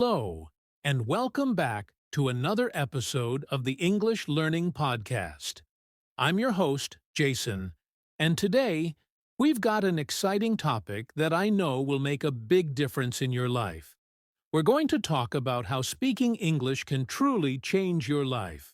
Hello, and welcome back to another episode of the English Learning Podcast. I'm your host, Jason, and today we've got an exciting topic that I know will make a big difference in your life. We're going to talk about how speaking English can truly change your life.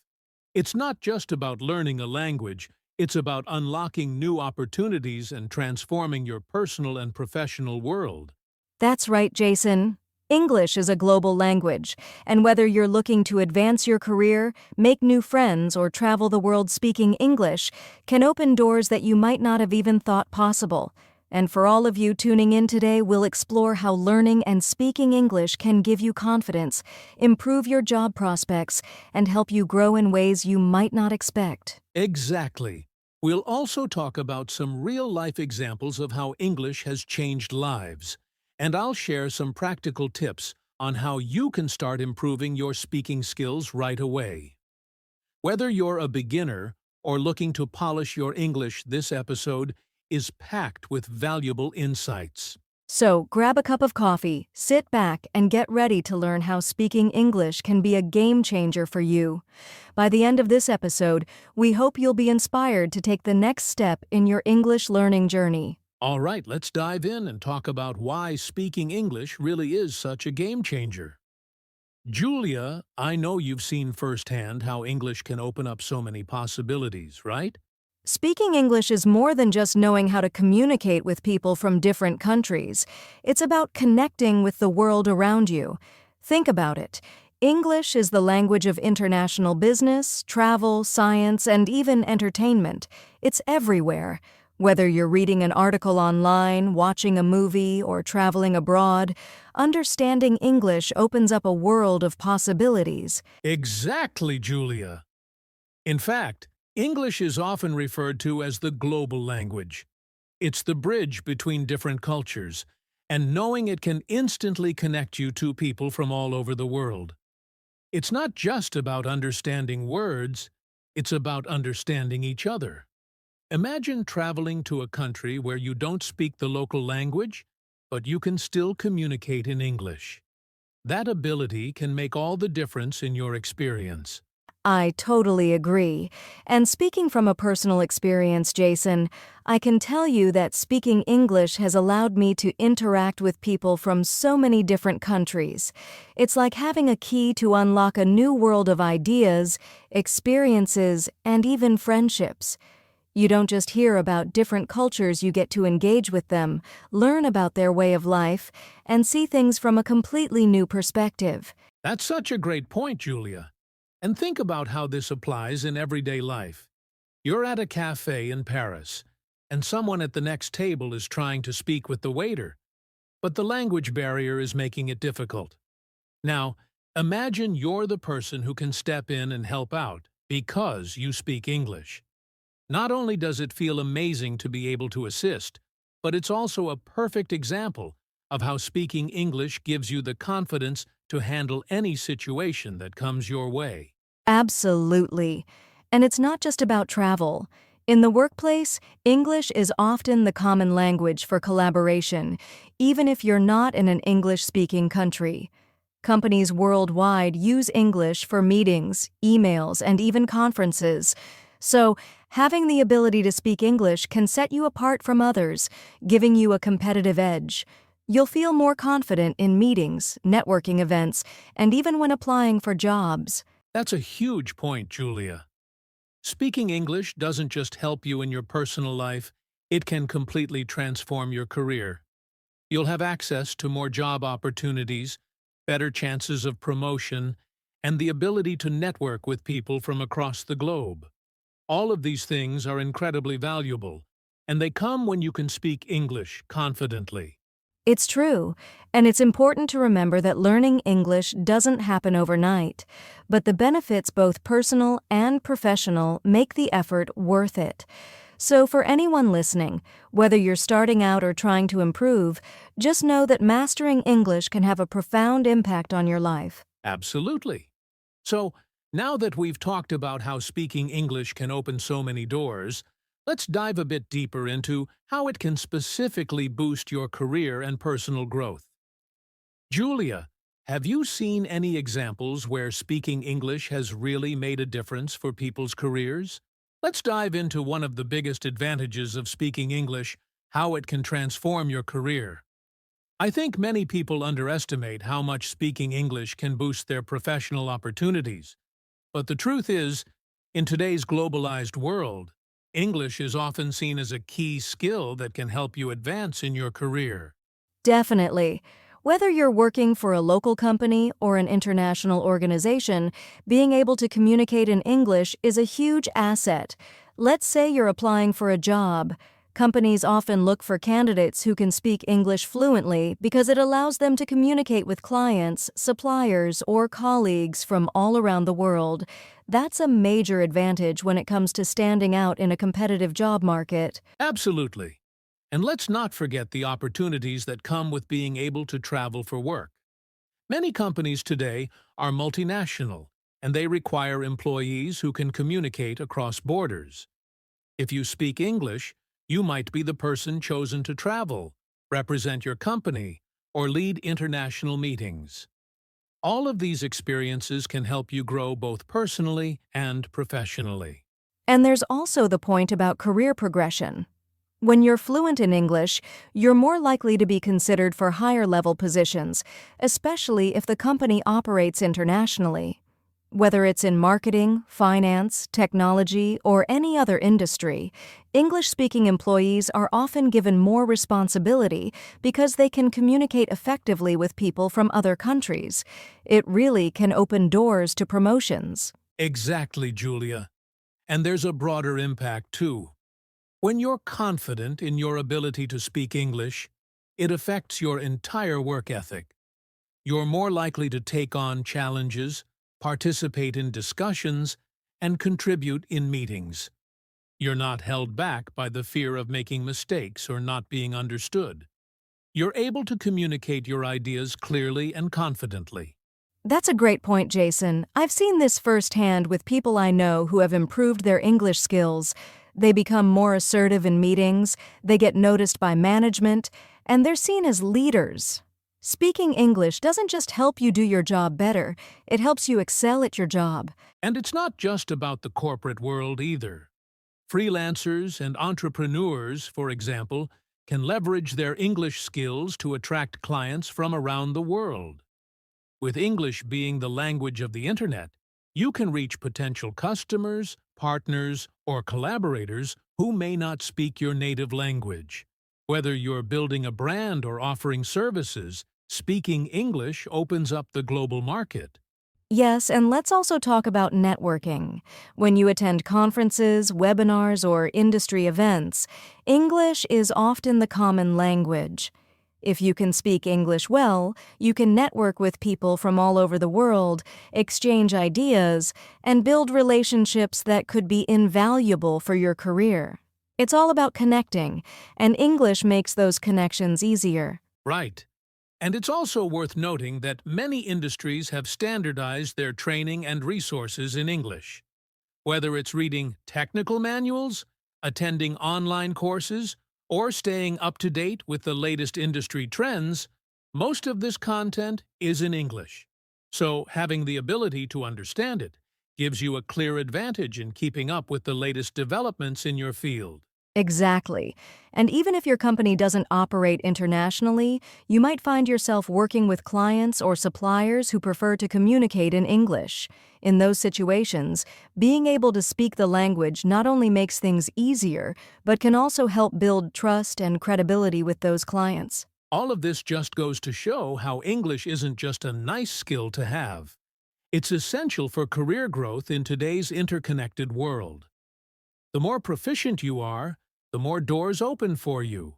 It's not just about learning a language, it's about unlocking new opportunities and transforming your personal and professional world. That's right, Jason. English is a global language, and whether you're looking to advance your career, make new friends, or travel the world speaking English, can open doors that you might not have even thought possible. And for all of you tuning in today, we'll explore how learning and speaking English can give you confidence, improve your job prospects, and help you grow in ways you might not expect. Exactly. We'll also talk about some real-life examples of how English has changed lives. And I'll share some practical tips on how you can start improving your speaking skills right away. Whether you're a beginner or looking to polish your English, this episode is packed with valuable insights. So, grab a cup of coffee, sit back, and get ready to learn how speaking English can be a game changer for you. By the end of this episode, we hope you'll be inspired to take the next step in your English learning journey. All right, let's dive in and talk about why speaking English really is such a game changer. Julia, I know you've seen firsthand how English can open up so many possibilities, right? Speaking English is more than just knowing how to communicate with people from different countries. It's about connecting with the world around you. Think about it. English is the language of international business, travel, science, and even entertainment. It's everywhere. Whether you're reading an article online, watching a movie, or traveling abroad, understanding English opens up a world of possibilities. Exactly, Julia. In fact, English is often referred to as the global language. It's the bridge between different cultures, and knowing it can instantly connect you to people from all over the world. It's not just about understanding words, it's about understanding each other. Imagine traveling to a country where you don't speak the local language, but you can still communicate in English. That ability can make all the difference in your experience. I totally agree. And speaking from a personal experience, Jason, I can tell you that speaking English has allowed me to interact with people from so many different countries. It's like having a key to unlock a new world of ideas, experiences, and even friendships. You don't just hear about different cultures, you get to engage with them, learn about their way of life, and see things from a completely new perspective. That's such a great point, Julia. And think about how this applies in everyday life. You're at a cafe in Paris, and someone at the next table is trying to speak with the waiter, but the language barrier is making it difficult. Now, imagine you're the person who can step in and help out because you speak English. Not only does it feel amazing to be able to assist, but it's also a perfect example of how speaking English gives you the confidence to handle any situation that comes your way. Absolutely. And it's not just about travel. In the workplace, English is often the common language for collaboration, even if you're not in an English-speaking country. Companies worldwide use English for meetings, emails, and even conferences. So, having the ability to speak English can set you apart from others, giving you a competitive edge. You'll feel more confident in meetings, networking events, and even when applying for jobs. That's a huge point, Julia. Speaking English doesn't just help you in your personal life, it can completely transform your career. You'll have access to more job opportunities, better chances of promotion, and the ability to network with people from across the globe. All of these things are incredibly valuable, and they come when you can speak English confidently. It's true, and it's important to remember that learning English doesn't happen overnight, but the benefits, both personal and professional, make the effort worth it. So for anyone listening, whether you're starting out or trying to improve, just know that mastering English can have a profound impact on your life. Absolutely. So, now that we've talked about how speaking English can open so many doors, let's dive a bit deeper into how it can specifically boost your career and personal growth. Julia, Have you seen any examples where speaking English has really made a difference for people's careers? Let's dive into one of the biggest advantages of speaking English, how it can transform your career. I think many people underestimate how much speaking English can boost their professional opportunities. But the truth is, in today's globalized world, English is often seen as a key skill that can help you advance in your career. Definitely. Whether you're working for a local company or an international organization, being able to communicate in English is a huge asset. Let's say you're applying for a job. Companies often look for candidates who can speak English fluently because it allows them to communicate with clients, suppliers, or colleagues from all around the world. That's a major advantage when it comes to standing out in a competitive job market. Absolutely. And let's not forget the opportunities that come with being able to travel for work. Many companies today are multinational, and they require employees who can communicate across borders. If you speak English, you might be the person chosen to travel, represent your company, or lead international meetings. All of these experiences can help you grow both personally and professionally. And there's also the point about career progression. When you're fluent in English, you're more likely to be considered for higher-level positions, especially if the company operates internationally. Whether it's in marketing, finance, technology, or any other industry, English-speaking employees are often given more responsibility because they can communicate effectively with people from other countries. It really can open doors to promotions. Exactly, Julia. And there's a broader impact, too. When you're confident in your ability to speak English, it affects your entire work ethic. You're more likely to take on challenges, participate in discussions, and contribute in meetings. You're not held back by the fear of making mistakes or not being understood. You're able to communicate your ideas clearly and confidently. That's a great point, Jason. I've seen this firsthand with people I know who have improved their English skills. They become more assertive in meetings, they get noticed by management, and they're seen as leaders. Speaking English doesn't just help you do your job better, it helps you excel at your job. And it's not just about the corporate world either. Freelancers and entrepreneurs, for example, can leverage their English skills to attract clients from around the world. With English being the language of the Internet, you can reach potential customers, partners, or collaborators who may not speak your native language. Whether you're building a brand or offering services, speaking English opens up the global market. Yes, and let's also talk about networking. When you attend conferences, webinars, or industry events, English is often the common language. If you can speak English well, you can network with people from all over the world, exchange ideas, and build relationships that could be invaluable for your career. It's all about connecting, and English makes those connections easier. Right. And it's also worth noting that many industries have standardized their training and resources in English. Whether it's reading technical manuals, attending online courses, or staying up to date with the latest industry trends, most of this content is in English. So, having the ability to understand it gives you a clear advantage in keeping up with the latest developments in your field. Exactly. And even if your company doesn't operate internationally, you might find yourself working with clients or suppliers who prefer to communicate in English. In those situations, being able to speak the language not only makes things easier, but can also help build trust and credibility with those clients. All of this just goes to show how English isn't just a nice skill to have. It's essential for career growth in today's interconnected world. The more proficient you are, the more doors open for you,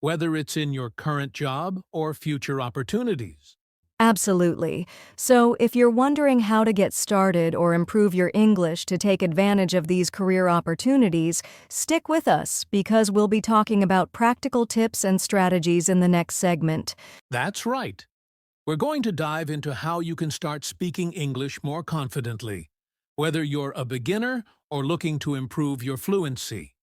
whether it's in your current job or future opportunities. Absolutely. So, if you're wondering how to get started or improve your English to take advantage of these career opportunities, stick with us because we'll be talking about practical tips and strategies in the next segment. That's right. We're going to dive into how you can start speaking English more confidently, whether you're a beginner or looking to improve your fluency.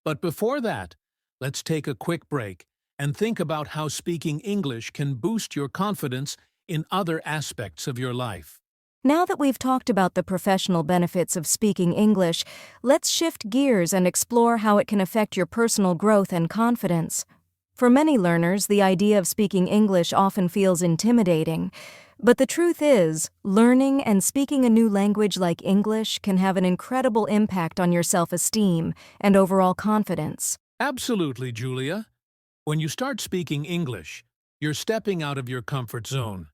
But before that, let's take a quick break and think about how speaking English can boost your confidence in other aspects of your life. Now that we've talked about the professional benefits of speaking English, let's shift gears and explore how it can affect your personal growth and confidence. For many learners, the idea of speaking English often feels intimidating. But the truth is, learning and speaking a new language like English can have an incredible impact on your self-esteem and overall confidence. Absolutely, Julia. When you start speaking English, you're stepping out of your comfort zone.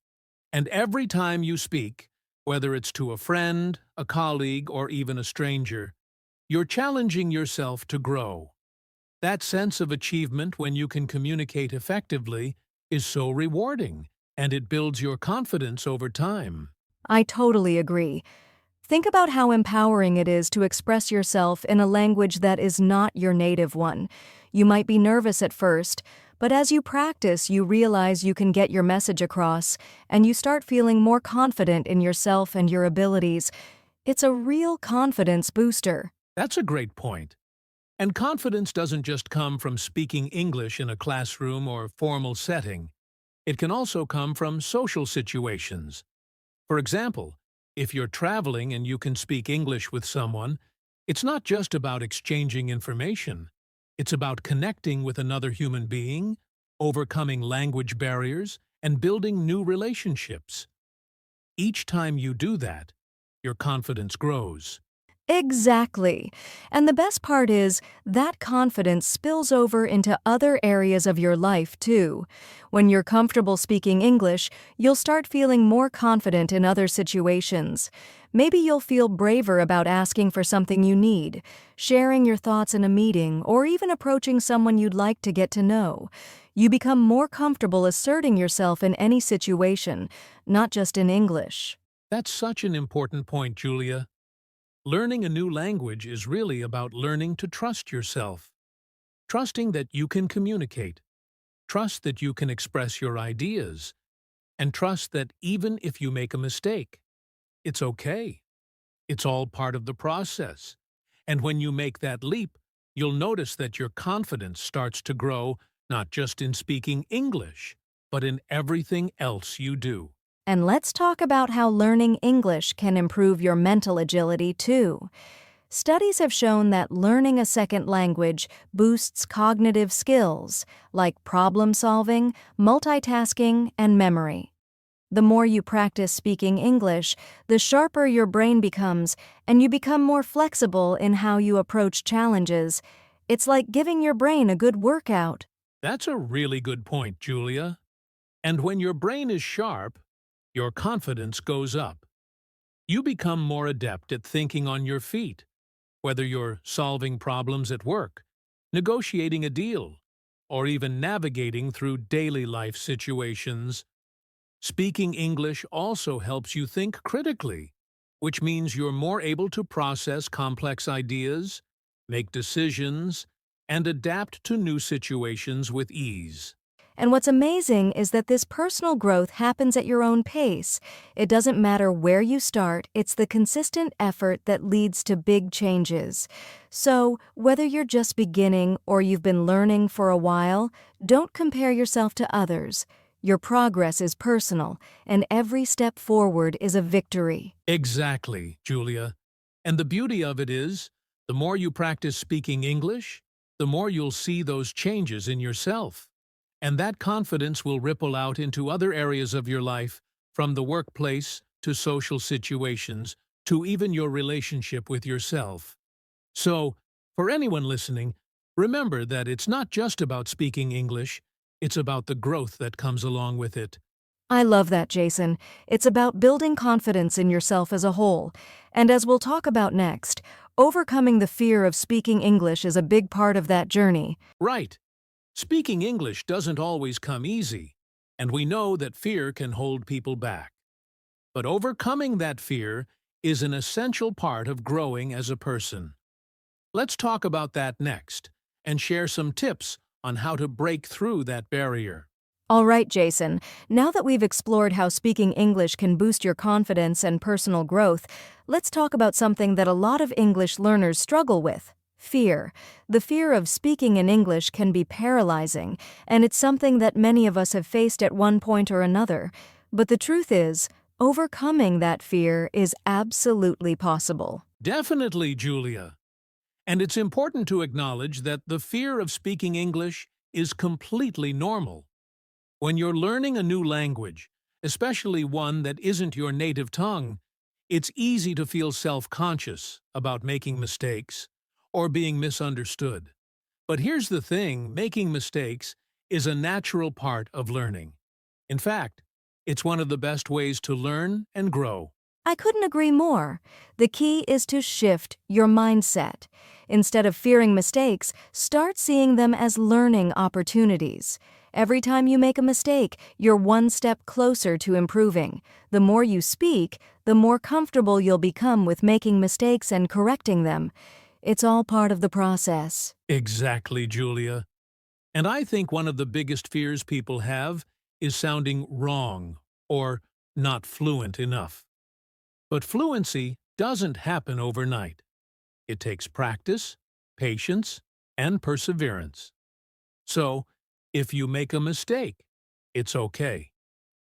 And every time you speak, whether it's to a friend, a colleague, or even a stranger, you're challenging yourself to grow. That sense of achievement when you can communicate effectively is so rewarding, and it builds your confidence over time. I totally agree. Think about how empowering it is to express yourself in a language that is not your native one. You might be nervous at first, but as you practice, you realize you can get your message across, and you start feeling more confident in yourself and your abilities. It's a real confidence booster. That's a great point. And confidence doesn't just come from speaking English in a classroom or formal setting. It can also come from social situations. For example, if you're traveling and you can speak English with someone, it's not just about exchanging information. It's about connecting with another human being, overcoming language barriers, and building new relationships. Each time you do that, your confidence grows. Exactly. And the best part is that confidence spills over into other areas of your life, too. When you're comfortable speaking English, you'll start feeling more confident in other situations. Maybe you'll feel braver about asking for something you need, sharing your thoughts in a meeting, or even approaching someone you'd like to get to know. You become more comfortable asserting yourself in any situation, not just in English. That's such an important point, Julia. Learning a new language is really about learning to trust yourself. Trusting that you can communicate. Trust that you can express your ideas. And trust that even if you make a mistake, it's okay. It's all part of the process. And when you make that leap, you'll notice that your confidence starts to grow not just in speaking English, but in everything else you do. And let's talk about how learning English can improve your mental agility, too. Studies have shown that learning a second language boosts cognitive skills like problem solving, multitasking, and memory. The more you practice speaking English, the sharper your brain becomes, and you become more flexible in how you approach challenges. It's like giving your brain a good workout. That's a really good point, Julia. And when your brain is sharp, your confidence goes up. You become more adept at thinking on your feet, whether you're solving problems at work, negotiating a deal, or even navigating through daily life situations. Speaking English also helps you think critically, which means you're more able to process complex ideas, make decisions, and adapt to new situations with ease. And what's amazing is that this personal growth happens at your own pace. It doesn't matter where you start, it's the consistent effort that leads to big changes. So, whether you're just beginning or you've been learning for a while, don't compare yourself to others. Your progress is personal, and every step forward is a victory. Exactly, Julia. And the beauty of it is, the more you practice speaking English, the more you'll see those changes in yourself. And that confidence will ripple out into other areas of your life, from the workplace to social situations to even your relationship with yourself. So, for anyone listening, remember that it's not just about speaking English, it's about the growth that comes along with it. I love that, Jason. It's about building confidence in yourself as a whole. And as we'll talk about next, overcoming the fear of speaking English is a big part of that journey. Right. Speaking English doesn't always come easy, and we know that fear can hold people back. But overcoming that fear is an essential part of growing as a person. Let's talk about that next, and share some tips on how to break through that barrier. All right, Jason. Now that we've explored how speaking English can boost your confidence and personal growth, let's talk about something that a lot of English learners struggle with: fear. The fear of speaking in English can be paralyzing, and it's something that many of us have faced at one point or another. But the truth is, overcoming that fear is absolutely possible. Definitely, Julia. And it's important to acknowledge that the fear of speaking English is completely normal. When you're learning a new language, especially one that isn't your native tongue, it's easy to feel self-conscious about making mistakes or being misunderstood. But here's the thing, making mistakes is a natural part of learning. In fact, it's one of the best ways to learn and grow. I couldn't agree more. The key is to shift your mindset. Instead of fearing mistakes, start seeing them as learning opportunities. Every time you make a mistake, you're one step closer to improving. The more you speak, the more comfortable you'll become with making mistakes and correcting them. It's all part of the process. Exactly, Julia. And I think one of the biggest fears people have is sounding wrong or not fluent enough. But fluency doesn't happen overnight. It takes practice, patience, and perseverance. So, if you make a mistake, it's okay.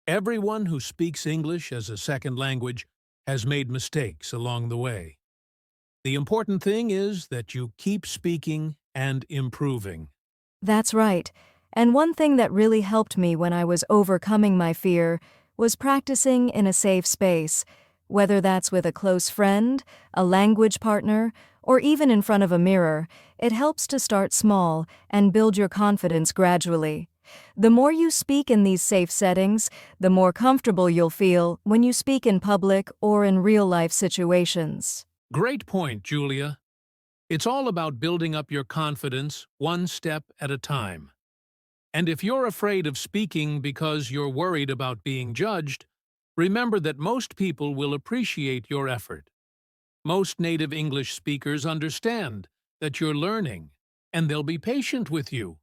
Everyone who speaks English as a second language has made mistakes along the way. The important thing is that you keep speaking and improving. That's right. And one thing that really helped me when I was overcoming my fear was practicing in a safe space, whether that's with a close friend, a language partner, or even in front of a mirror. It helps to start small and build your confidence gradually. The more you speak in these safe settings, the more comfortable you'll feel when you speak in public or in real-life situations. Great point, Julia. It's all about building up your confidence one step at a time. And if you're afraid of speaking because you're worried about being judged, remember that most people will appreciate your effort. Most native English speakers understand that you're learning, and they'll be patient with you.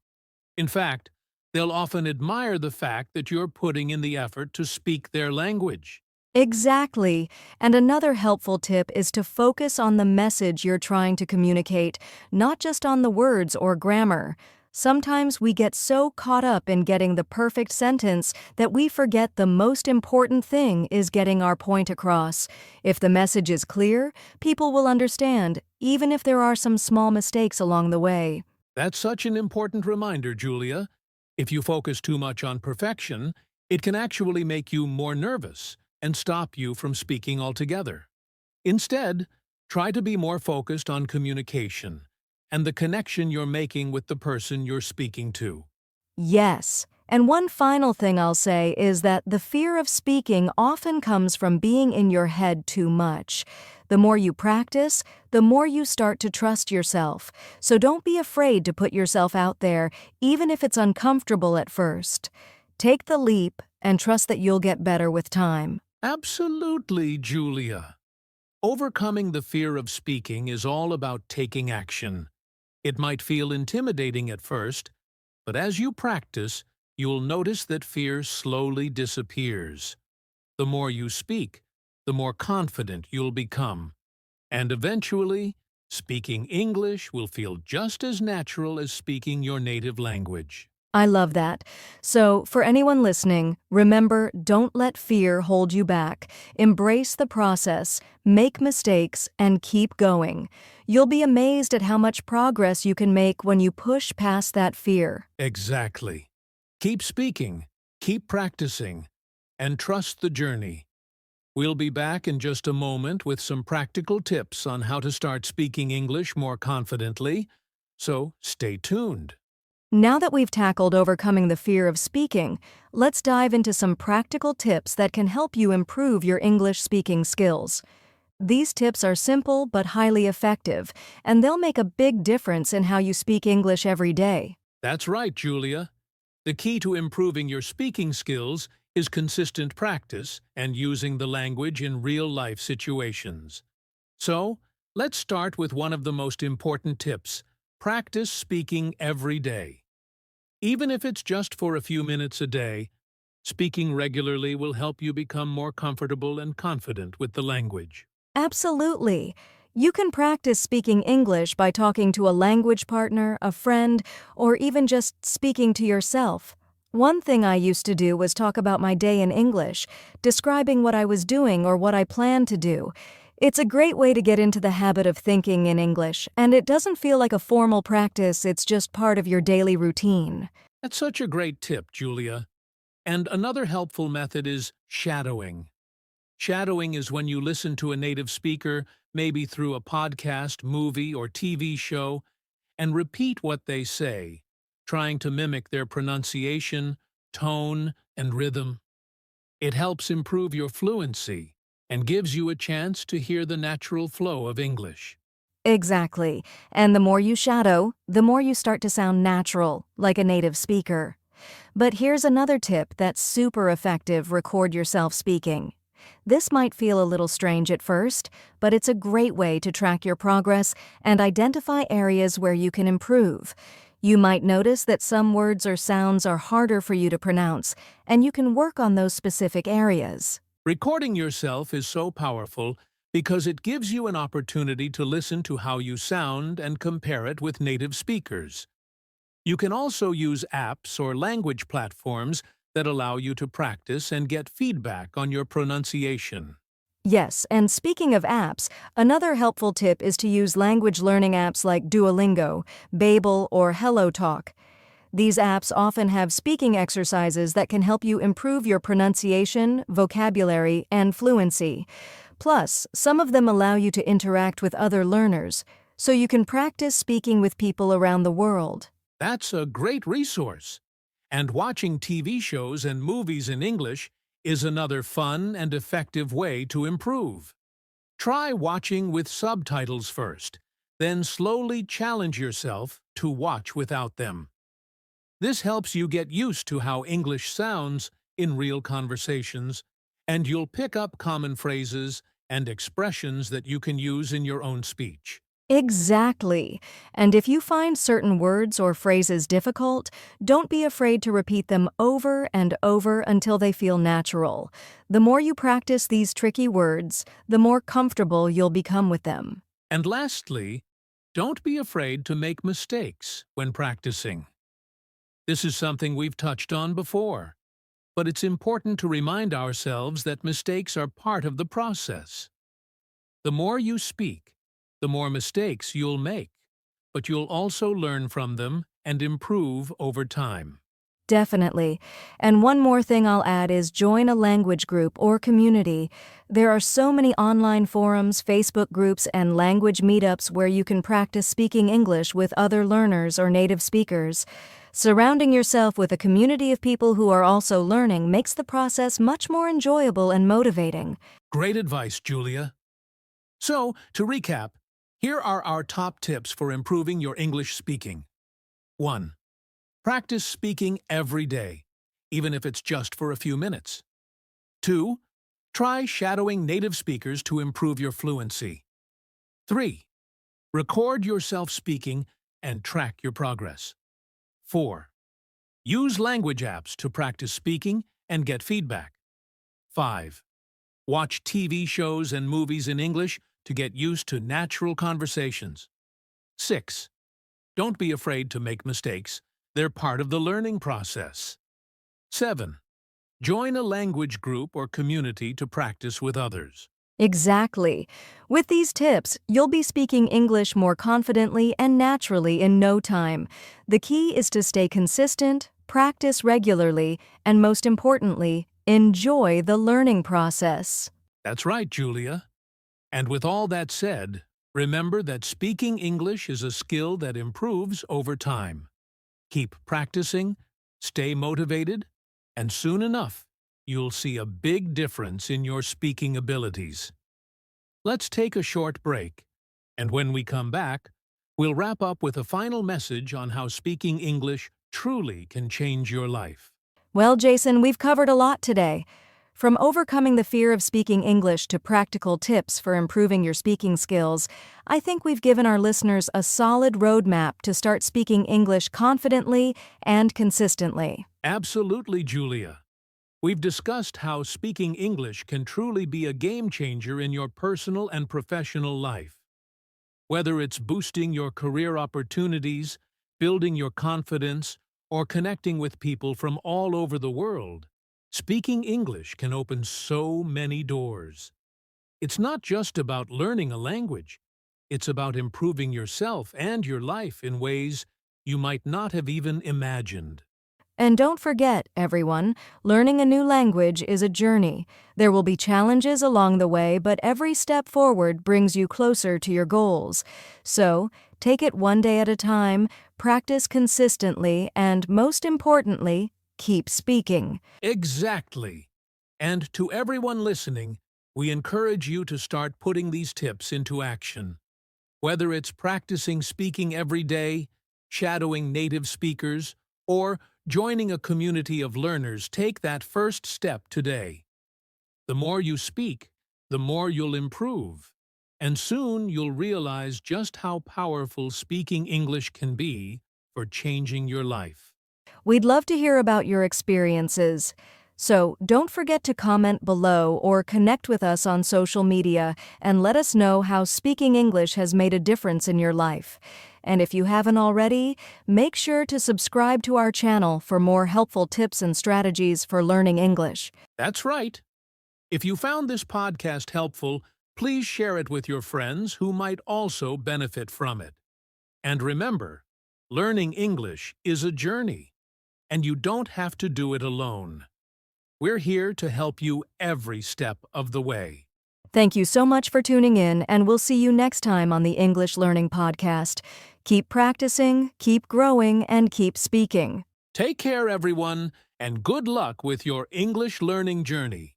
In fact, they'll often admire the fact that you're putting in the effort to speak their language. Exactly. And another helpful tip is to focus on the message you're trying to communicate, not just on the words or grammar. Sometimes we get so caught up in getting the perfect sentence that we forget the most important thing is getting our point across. If the message is clear, people will understand, even if there are some small mistakes along the way. That's such an important reminder, Julia. If you focus too much on perfection, it can actually make you more nervous and stop you from speaking altogether. Instead, try to be more focused on communication and the connection you're making with the person you're speaking to. Yes. And one final thing I'll say is that the fear of speaking often comes from being in your head too much. The more you practice, the more you start to trust yourself. So don't be afraid to put yourself out there, even if it's uncomfortable at first. Take the leap and trust that you'll get better with time. Absolutely, Julia. Overcoming the fear of speaking is all about taking action. It might feel intimidating at first, but as you practice, you'll notice that fear slowly disappears. The more you speak, the more confident you'll become. And eventually, speaking English will feel just as natural as speaking your native language. I love that. So, for anyone listening, remember, don't let fear hold you back. Embrace the process, make mistakes, and keep going. You'll be amazed at how much progress you can make when you push past that fear. Exactly. Keep speaking, keep practicing, and trust the journey. We'll be back in just a moment with some practical tips on how to start speaking English more confidently, so stay tuned. Now that we've tackled overcoming the fear of speaking, let's dive into some practical tips that can help you improve your English speaking skills. These tips are simple but highly effective, and they'll make a big difference in how you speak English every day. That's right, Julia. The key to improving your speaking skills is consistent practice and using the language in real-life situations. So, let's start with one of the most important tips: practice speaking every day. Even if it's just for a few minutes a day, speaking regularly will help you become more comfortable and confident with the language. Absolutely. You can practice speaking English by talking to a language partner, a friend, or even just speaking to yourself. One thing I used to do was talk about my day in English, describing what I was doing or what I planned to do. It's a great way to get into the habit of thinking in English, and it doesn't feel like a formal practice, it's just part of your daily routine. That's such a great tip, Julia. And another helpful method is shadowing. Shadowing is when you listen to a native speaker, maybe through a podcast, movie, or TV show, and repeat what they say, trying to mimic their pronunciation, tone, and rhythm. It helps improve your fluency and gives you a chance to hear the natural flow of English. Exactly. And the more you shadow, the more you start to sound natural, like a native speaker. But here's another tip that's super effective: record yourself speaking. This might feel a little strange at first, but it's a great way to track your progress and identify areas where you can improve. You might notice that some words or sounds are harder for you to pronounce, and you can work on those specific areas. Recording yourself is so powerful because it gives you an opportunity to listen to how you sound and compare it with native speakers. You can also use apps or language platforms that allow you to practice and get feedback on your pronunciation. Yes, and speaking of apps, another helpful tip is to use language learning apps like Duolingo, Babel, or HelloTalk. These apps often have speaking exercises that can help you improve your pronunciation, vocabulary, and fluency. Plus, some of them allow you to interact with other learners, so you can practice speaking with people around the world. That's a great resource. And watching TV shows and movies in English is another fun and effective way to improve. Try watching with subtitles first, then slowly challenge yourself to watch without them. This helps you get used to how English sounds in real conversations, and you'll pick up common phrases and expressions that you can use in your own speech. Exactly. And if you find certain words or phrases difficult, don't be afraid to repeat them over and over until they feel natural. The more you practice these tricky words, the more comfortable you'll become with them. And lastly, don't be afraid to make mistakes when practicing. This is something we've touched on before, but it's important to remind ourselves that mistakes are part of the process. The more you speak, the more mistakes you'll make, but you'll also learn from them and improve over time. Definitely. And one more thing I'll add is join a language group or community. There are so many online forums, Facebook groups, and language meetups where you can practice speaking English with other learners or native speakers. Surrounding yourself with a community of people who are also learning makes the process much more enjoyable and motivating. Great advice, Julia. So, to recap, here are our top tips for improving your English speaking. 1. Practice speaking every day, even if it's just for a few minutes. 2. Try shadowing native speakers to improve your fluency. 3. Record yourself speaking and track your progress. 4. Use language apps to practice speaking and get feedback. 5. Watch TV shows and movies in English to get used to natural conversations. 6. Don't be afraid to make mistakes. They're part of the learning process. 7. Join a language group or community to practice with others. Exactly. With these tips, you'll be speaking English more confidently and naturally in no time. The key is to stay consistent, practice regularly, and most importantly, enjoy the learning process. That's right, Julia. And with all that said, remember that speaking English is a skill that improves over time. Keep practicing, stay motivated, and soon enough, you'll see a big difference in your speaking abilities. Let's take a short break, and when we come back, we'll wrap up with a final message on how speaking English truly can change your life. Well, Jason, we've covered a lot today. From overcoming the fear of speaking English to practical tips for improving your speaking skills, I think we've given our listeners a solid roadmap to start speaking English confidently and consistently. Absolutely, Julia. We've discussed how speaking English can truly be a game changer in your personal and professional life. Whether it's boosting your career opportunities, building your confidence, or connecting with people from all over the world, speaking English can open so many doors. It's not just about learning a language. It's about improving yourself and your life in ways you might not have even imagined. And don't forget, everyone, learning a new language is a journey. There will be challenges along the way, but every step forward brings you closer to your goals. So, take it one day at a time, practice consistently, and most importantly, keep speaking. Exactly. And to everyone listening, we encourage you to start putting these tips into action. Whether it's practicing speaking every day, shadowing native speakers, or joining a community of learners, take that first step today. The more you speak, the more you'll improve. And soon you'll realize just how powerful speaking English can be for changing your life. We'd love to hear about your experiences. So don't forget to comment below or connect with us on social media and let us know how speaking English has made a difference in your life. And if you haven't already, make sure to subscribe to our channel for more helpful tips and strategies for learning English. That's right. If you found this podcast helpful, please share it with your friends who might also benefit from it. And remember, learning English is a journey, and you don't have to do it alone. We're here to help you every step of the way. Thank you so much for tuning in, and we'll see you next time on the English Learning Podcast. Keep practicing, keep growing, and keep speaking. Take care, everyone, and good luck with your English learning journey.